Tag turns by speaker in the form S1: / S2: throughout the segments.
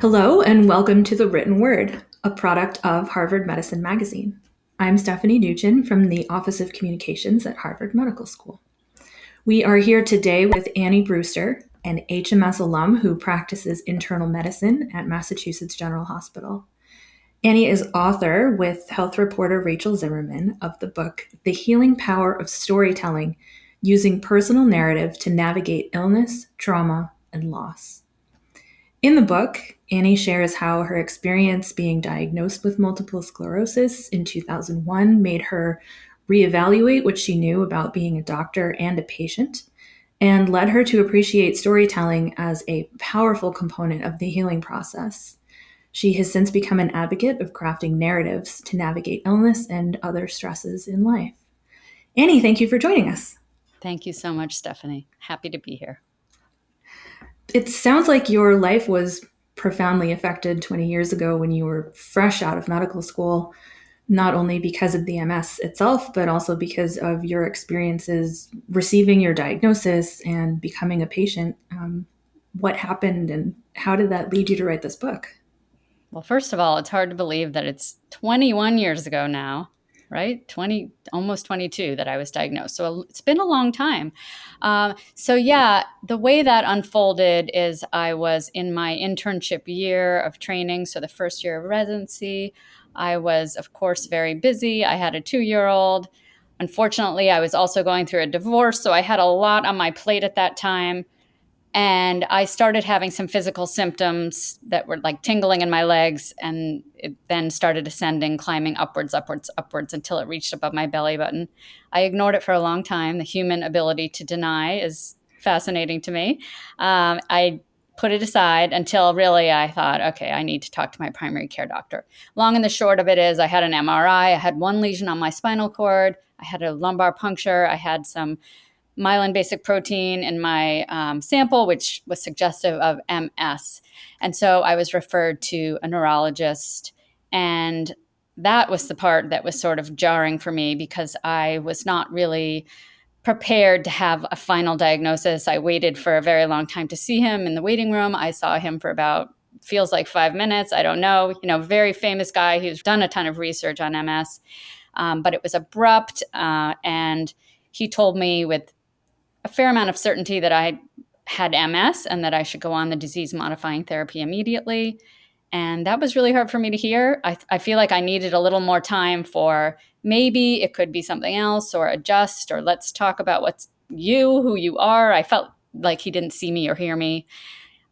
S1: Hello, and welcome to The Written Word, a product of Harvard Medicine Magazine. I'm Stephanie Nugent from the Office of Communications at Harvard Medical School. We are here today with Annie Brewster, an HMS alum who practices internal medicine at Massachusetts General Hospital. Annie is author with health reporter Rachel Zimmerman of the book, The Healing Power of Storytelling, Using Personal Narrative to Navigate Illness, Trauma, and Loss. In the book, Annie shares how her experience being diagnosed with multiple sclerosis in 2001 made her reevaluate what she knew about being a doctor and a patient, and led her to appreciate storytelling as a powerful component of the healing process. She has since become an advocate of crafting narratives to navigate illness and other stresses in life. Annie, thank you for joining us.
S2: Thank you so much, Stephanie. Happy to be here.
S1: It sounds like your life was profoundly affected 20 years ago when you were fresh out of medical school, not only because of the MS itself, but also because of your experiences receiving your diagnosis and becoming a patient. What happened and how did that lead you to write this book?
S2: Well, first of all, it's hard to believe that it's 21 years ago now, right? Almost 22 that I was diagnosed. So it's been a long time. The way that unfolded is I was in my internship year of training. So the first year of residency, I was, of course, very busy. I had a 2-year-old. Unfortunately, I was also going through a divorce. So I had a lot on my plate at that time. And I started having some physical symptoms that were like tingling in my legs. And it then started ascending, climbing upwards, upwards, upwards until it reached above my belly button. I ignored it for a long time. The human ability to deny is fascinating to me. I put it aside until really I thought, okay, I need to talk to my primary care doctor. Long and the short of it is I had an MRI. I had one lesion on my spinal cord. I had a lumbar puncture. I had some myelin basic protein in my sample, which was suggestive of MS. And so I was referred to a neurologist. And that was the part that was sort of jarring for me because I was not really prepared to have a final diagnosis. I waited for a very long time to see him in the waiting room. I saw him for about, feels like 5 minutes. I don't know, very famous guy who's done a ton of research on MS. But it was abrupt. And he told me with a fair amount of certainty that I had MS and that I should go on the disease-modifying therapy immediately. And that was really hard for me to hear. I feel like I needed a little more time for maybe it could be something else or adjust or let's talk about who you are. I felt like he didn't see me or hear me.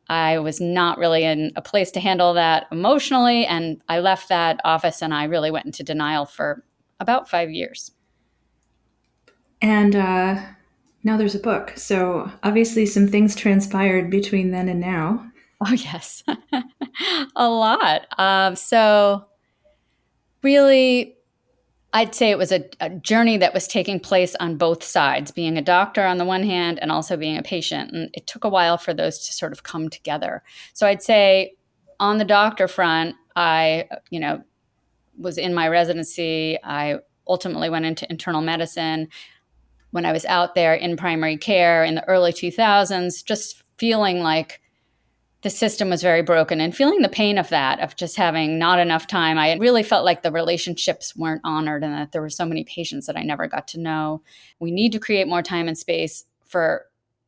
S2: I was not really in a place to handle that emotionally. And I left that office and I really went into denial for about 5 years.
S1: And now there's a book. So obviously some things transpired between then and now.
S2: Oh, yes. A lot. So really, I'd say it was a journey that was taking place on both sides, being a doctor on the one hand and also being a patient. And it took a while for those to sort of come together. So I'd say on the doctor front, I, was in my residency. I ultimately went into internal medicine. When I was out there in primary care in the early 2000s, just feeling like the system was very broken and feeling the pain of that, of just having not enough time. I really felt like the relationships weren't honored and that there were so many patients that I never got to know. We need to create more time and space for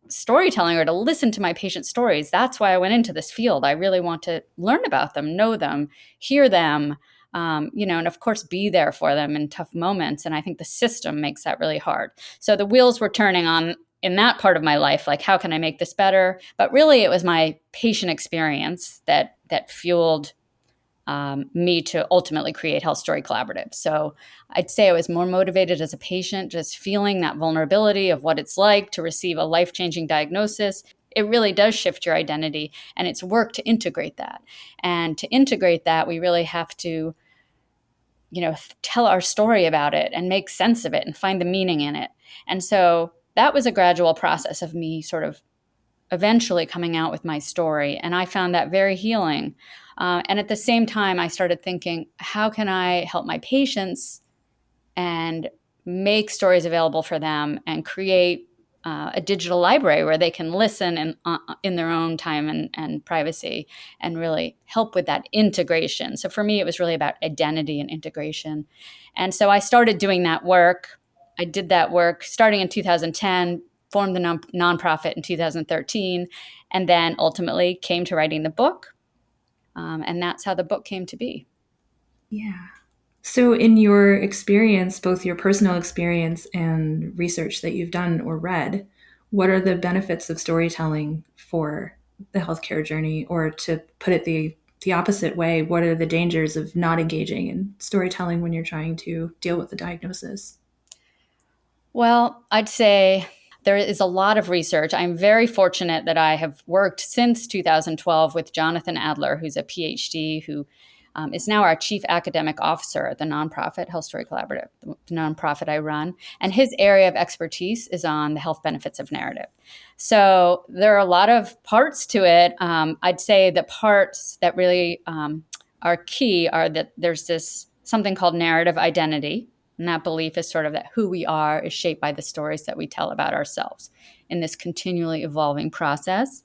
S2: storytelling or to listen to my patients' stories. That's why I went into this field. I really want to learn about them, know them, hear them, and of course, be there for them in tough moments. And I think the system makes that really hard. So the wheels were turning on in that part of my life, like, how can I make this better? But really, it was my patient experience that fueled me to ultimately create Health Story Collaborative. So I'd say I was more motivated as a patient, just feeling that vulnerability of what it's like to receive a life-changing diagnosis. It really does shift your identity, and it's work to integrate that. And to integrate that, we really have to tell our story about it and make sense of it and find the meaning in it. And so that was a gradual process of me sort of eventually coming out with my story. And I found that very healing. And at the same time, I started thinking, how can I help my patients and make stories available for them and create a digital library where they can listen in their own time and privacy, and really help with that integration. So for me, it was really about identity and integration. And so I started doing that work. I did that work starting in 2010, formed the nonprofit in 2013, and then ultimately came to writing the book. And that's how the book came to be.
S1: Yeah. So, in your experience, both your personal experience and research that you've done or read, what are the benefits of storytelling for the healthcare journey? Or to put it the opposite way, what are the dangers of not engaging in storytelling when you're trying to deal with the diagnosis?
S2: Well, I'd say there is a lot of research. I'm very fortunate that I have worked since 2012 with Jonathan Adler, who's a PhD, who is now our chief academic officer at the nonprofit Health Story Collaborative, the nonprofit I run. And his area of expertise is on the health benefits of narrative. So there are a lot of parts to it. I'd say the parts that really are key are that there's this something called narrative identity. And that belief is sort of that who we are is shaped by the stories that we tell about ourselves in this continually evolving process.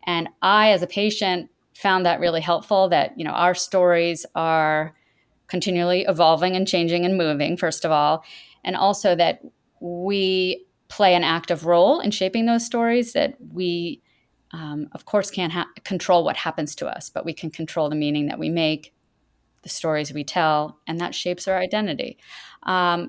S2: And I, as a patient, found that really helpful, that, our stories are continually evolving and changing and moving, first of all. And also that we play an active role in shaping those stories, that we, of course, can't control what happens to us, but we can control the meaning that we make, the stories we tell, and that shapes our identity.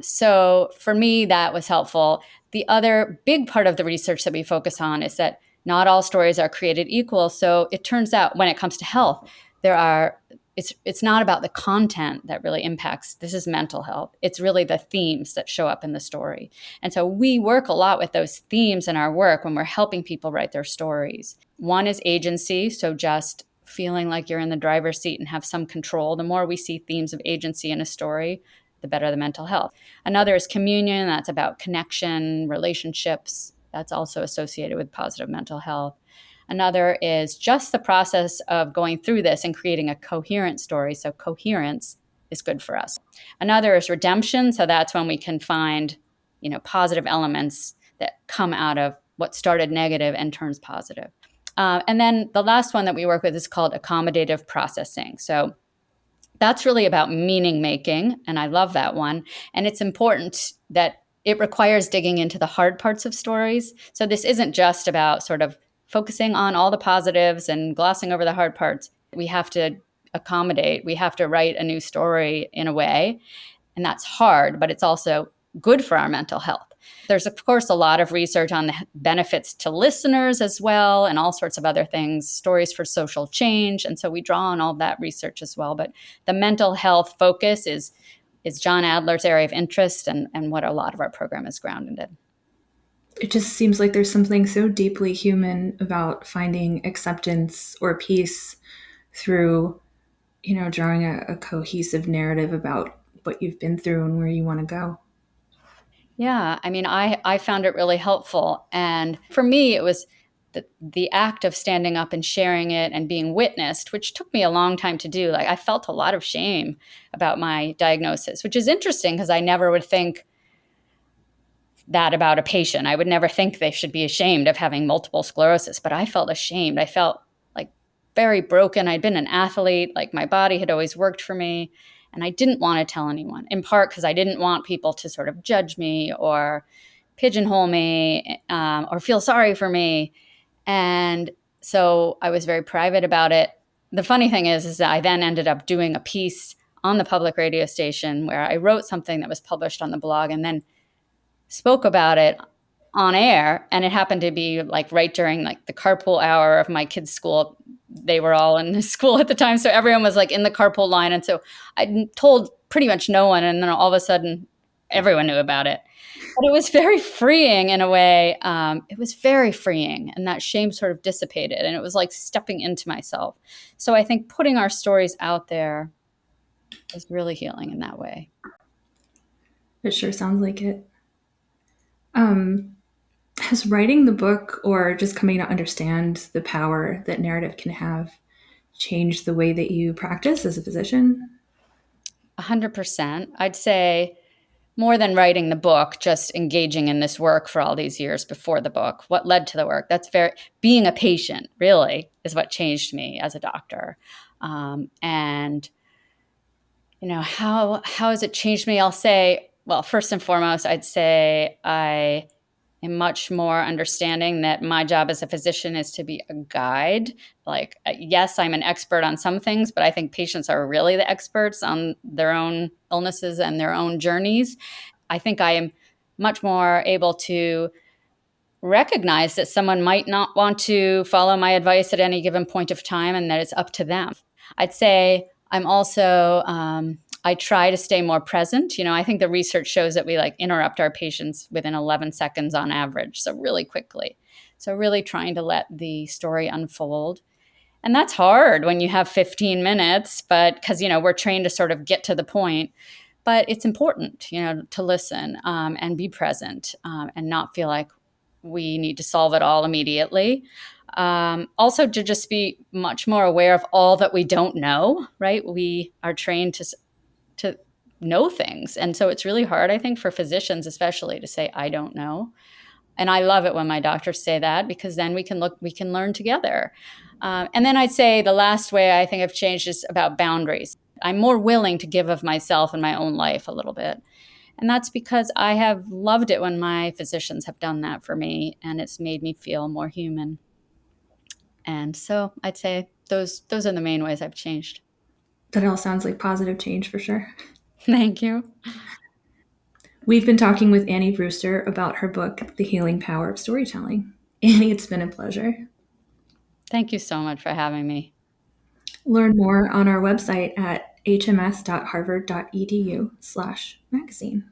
S2: So for me, that was helpful. The other big part of the research that we focus on is that not all stories are created equal. So it turns out when it comes to health, it's not about the content that really impacts. This is mental health. It's really the themes that show up in the story. And so we work a lot with those themes in our work when we're helping people write their stories. One is agency, so just feeling like you're in the driver's seat and have some control. The more we see themes of agency in a story, the better the mental health. Another is communion. That's about connection, relationships. That's also associated with positive mental health. Another is just the process of going through this and creating a coherent story. So coherence is good for us. Another is redemption. So that's when we can find, positive elements that come out of what started negative and turns positive. And then the last one that we work with is called accommodative processing. So that's really about meaning making, and I love that one. And it's important that it requires digging into the hard parts of stories. So this isn't just about sort of focusing on all the positives and glossing over the hard parts. We have to accommodate. We have to write a new story in a way, and that's hard, but it's also good for our mental health. There's, of course, a lot of research on the benefits to listeners as well, and all sorts of other things, stories for social change. And so we draw on all that research as well. But the mental health focus is John Adler's area of interest, and what a lot of our program is grounded in.
S1: It just seems like there's something so deeply human about finding acceptance or peace through, drawing a cohesive narrative about what you've been through and where you want to go.
S2: Yeah, I mean, I found it really helpful. And for me, it was the act of standing up and sharing it and being witnessed, which took me a long time to do. Like, I felt a lot of shame about my diagnosis, which is interesting because I never would think that about a patient. I would never think they should be ashamed of having multiple sclerosis, but I felt ashamed. I felt like very broken. I'd been an athlete, like my body had always worked for me. And I didn't want to tell anyone, in part because I didn't want people to sort of judge me or pigeonhole me or feel sorry for me. And so I was very private about it. The funny thing is that I then ended up doing a piece on the public radio station where I wrote something that was published on the blog and then spoke about it on air. And it happened to be like right during like the carpool hour of my kids' school. They were all in the school at the time. So everyone was like in the carpool line. And so I told pretty much no one. And then all of a sudden, everyone knew about it. But it was very freeing in a way. It was very freeing. And that shame sort of dissipated. And it was like stepping into myself. So I think putting our stories out there is really healing in that way.
S1: It sure sounds like it. Has writing the book or just coming to understand the power that narrative can have changed the way that you practice as a physician?
S2: 100%. I'd say more than writing the book, just engaging in this work for all these years before the book. What led to the work? Being a patient really is what changed me as a doctor. And how has it changed me? I'll say, well, first and foremost, I'd say I am much more understanding that my job as a physician is to be a guide. Like, yes, I'm an expert on some things, but I think patients are really the experts on their own illnesses and their own journeys. I think I am much more able to recognize that someone might not want to follow my advice at any given point of time and that it's up to them. I'd say I'm also, I try to stay more present. I think the research shows that we interrupt our patients within 11 seconds on average, so really quickly. So really trying to let the story unfold. And that's hard when you have 15 minutes, but because, we're trained to sort of get to the point. But it's important, to listen and be present and not feel like we need to solve it all immediately. Also, to just be much more aware of all that we don't know, right? We are trained to know things. And so it's really hard, I think, for physicians especially to say, I don't know. And I love it when my doctors say that, because then we can learn together. And then I'd say the last way I think I've changed is about boundaries. I'm more willing to give of myself and my own life a little bit. And that's because I have loved it when my physicians have done that for me, and it's made me feel more human. And so I'd say those are the main ways I've changed.
S1: That all sounds like positive change for sure.
S2: Thank you.
S1: We've been talking with Annie Brewster about her book, The Healing Power of Storytelling. Annie, it's been a pleasure.
S2: Thank you so much for having me.
S1: Learn more on our website at hms.harvard.edu/magazine.